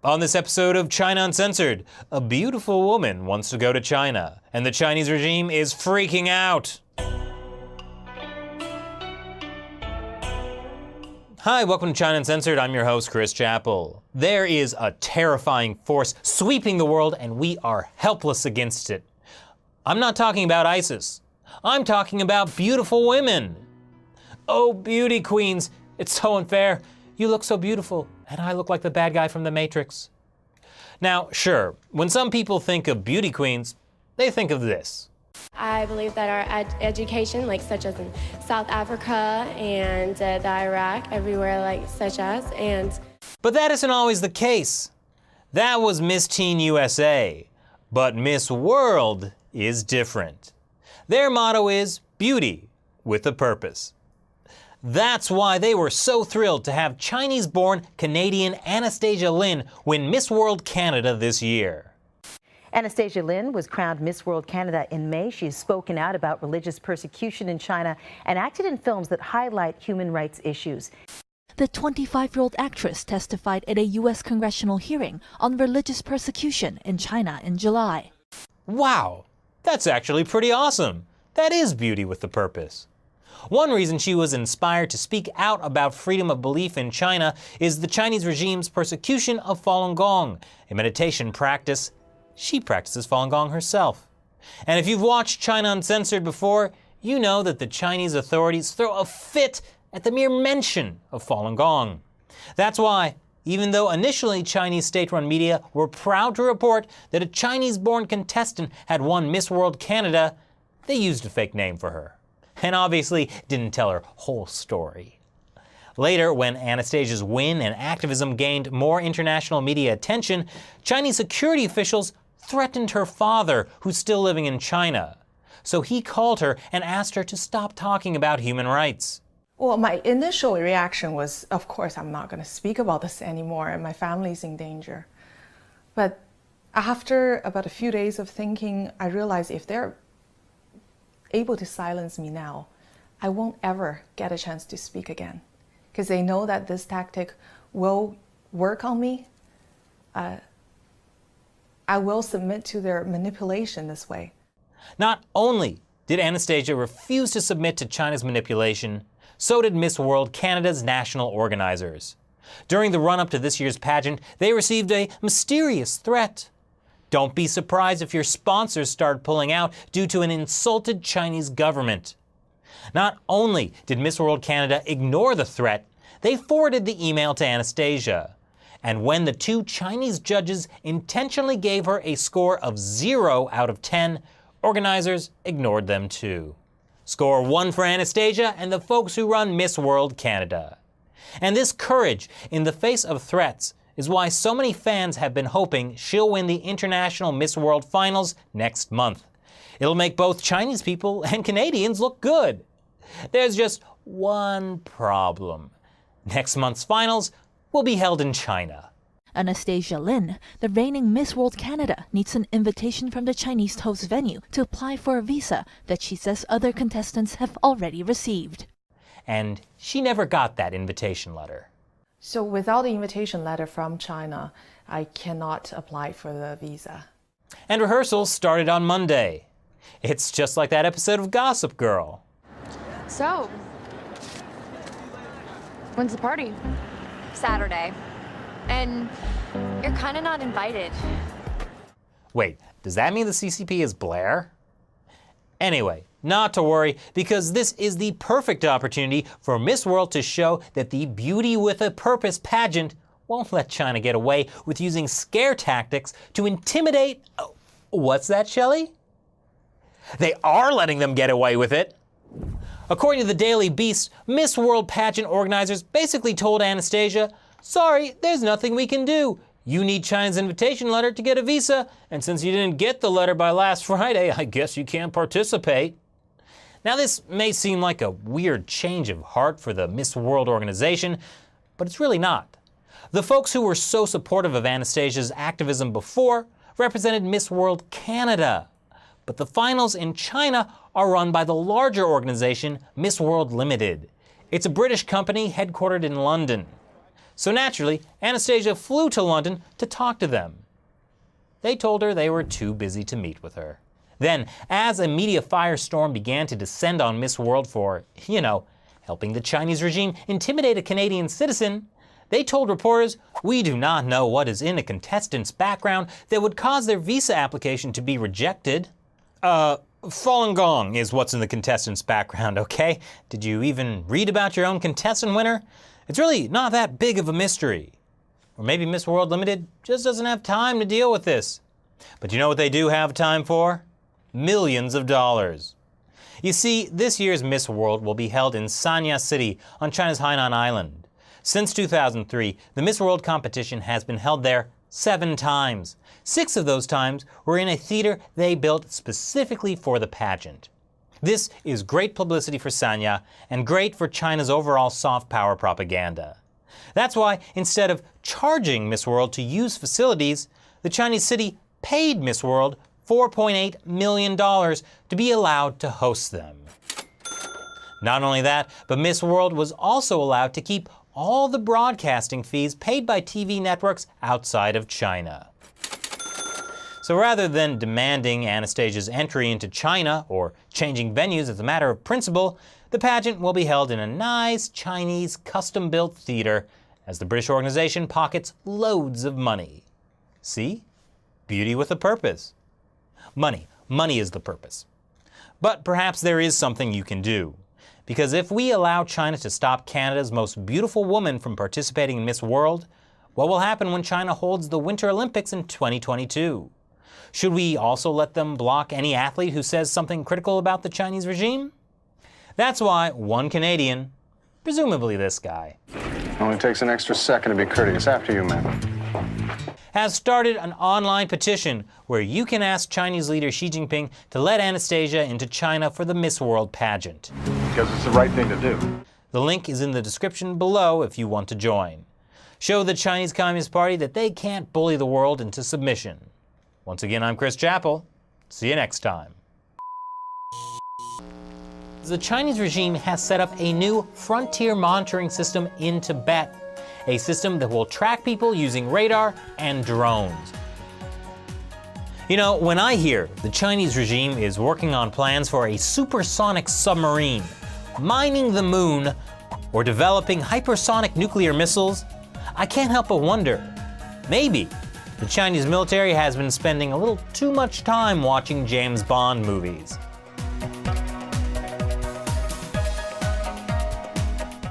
On this episode of China Uncensored, a beautiful woman wants to go to China, and the Chinese regime is freaking out. Hi, welcome to China Uncensored. I'm your host, Chris Chappell. There is a terrifying force sweeping the world, and we are helpless against it. I'm not talking about ISIS. I'm talking about beautiful women. Oh, beauty queens, it's so unfair. You look so beautiful, and I look like the bad guy from The Matrix. Now, sure, when some people think of beauty queens, they think of this. I believe that our education, such as in South Africa and the Iraq, everywhere such as, and... But that isn't always the case. That was Miss Teen USA. But Miss World is different. Their motto is beauty with a purpose. That's why they were so thrilled to have Chinese-born Canadian Anastasia Lin win Miss World Canada this year. Anastasia Lin was crowned Miss World Canada in May. She's spoken out about religious persecution in China and acted in films that highlight human rights issues. The 25-year-old actress testified at a U.S. congressional hearing on religious persecution in China in July. Wow, that's actually pretty awesome. That is beauty with a purpose. One reason she was inspired to speak out about freedom of belief in China is the Chinese regime's persecution of Falun Gong, a meditation practice. She practices Falun Gong herself. And if you've watched China Uncensored before, you know that the Chinese authorities throw a fit at the mere mention of Falun Gong. That's why, even though initially Chinese state-run media were proud to report that a Chinese-born contestant had won Miss World Canada, they used a fake name for her. And obviously didn't tell her whole story. Later, when Anastasia's win and activism gained more international media attention, Chinese security officials threatened her father, who's still living in China. So he called her and asked her to stop talking about human rights. Well, my initial reaction was, of course, I'm not going to speak about this anymore and my family's in danger. But after about a few days of thinking, I realized if they're able to silence me now, I won't ever get a chance to speak again. Because they know that this tactic will work on me. I will submit to their manipulation this way. Not only did Anastasia refuse to submit to China's manipulation, so did Miss World Canada's national organizers. During the run-up to this year's pageant, they received a mysterious threat. Don't be surprised if your sponsors start pulling out due to an insulted Chinese government. Not only did Miss World Canada ignore the threat, they forwarded the email to Anastasia. And when the two Chinese judges intentionally gave her a score of 0 out of 10, organizers ignored them too. Score 1 for Anastasia and the folks who run Miss World Canada. And this courage in the face of threats is why so many fans have been hoping she'll win the International Miss World Finals next month. It'll make both Chinese people and Canadians look good. There's just one problem. Next month's finals will be held in China. Anastasia Lin, the reigning Miss World Canada, needs an invitation from the Chinese host venue to apply for a visa that she says other contestants have already received. And she never got that invitation letter. So without the invitation letter from China, I cannot apply for the visa. And rehearsals started on Monday. It's just like that episode of Gossip Girl. So, when's the party? Saturday. And you're kind of not invited. Wait, does that mean the CCP is Blair? Anyway, not to worry, because this is the perfect opportunity for Miss World to show that the Beauty with a Purpose pageant won't let China get away with using scare tactics to intimidate... Oh, what's that, Shelley? They are letting them get away with it. According to the Daily Beast, Miss World pageant organizers basically told Anastasia, sorry, there's nothing we can do. You need China's invitation letter to get a visa, and since you didn't get the letter by last Friday, I guess you can't participate. Now this may seem like a weird change of heart for the Miss World organization, but it's really not. The folks who were so supportive of Anastasia's activism before represented Miss World Canada. But the finals in China are run by the larger organization, Miss World Limited. It's a British company headquartered in London. So naturally, Anastasia flew to London to talk to them. They told her they were too busy to meet with her. Then, as a media firestorm began to descend on Miss World for, helping the Chinese regime intimidate a Canadian citizen, they told reporters, "We do not know what is in a contestant's background that would cause their visa application to be rejected." Falun Gong is what's in the contestant's background, okay? Did you even read about your own contestant winner? It's really not that big of a mystery. Or maybe Miss World Limited just doesn't have time to deal with this. But you know what they do have time for? Millions of dollars. You see, this year's Miss World will be held in Sanya City on China's Hainan Island. Since 2003, the Miss World competition has been held there 7 times. 6 of those times were in a theater they built specifically for the pageant. This is great publicity for Sanya and great for China's overall soft power propaganda. That's why, instead of charging Miss World to use facilities, the Chinese city paid Miss World $4.8 million to be allowed to host them. Not only that, but Miss World was also allowed to keep all the broadcasting fees paid by TV networks outside of China. So rather than demanding Anastasia's entry into China or changing venues as a matter of principle, the pageant will be held in a nice Chinese custom-built theater as the British organization pockets loads of money. See? Beauty with a purpose. Money is the purpose. But perhaps there is something you can do. Because if we allow China to stop Canada's most beautiful woman from participating in Miss World, what will happen when China holds the Winter Olympics in 2022? Should we also let them block any athlete who says something critical about the Chinese regime? That's why one Canadian, presumably this guy, only takes an extra second to be courteous. After you, man. has started an online petition where you can ask Chinese leader Xi Jinping to let Anastasia into China for the Miss World pageant. Because it's the right thing to do. The link is in the description below if you want to join. Show the Chinese Communist Party that they can't bully the world into submission. Once again, I'm Chris Chappell. See you next time. The Chinese regime has set up a new frontier monitoring system in Tibet, a system that will track people using radar and drones. When I hear the Chinese regime is working on plans for a supersonic submarine, mining the moon, or developing hypersonic nuclear missiles, I can't help but wonder, maybe the Chinese military has been spending a little too much time watching James Bond movies.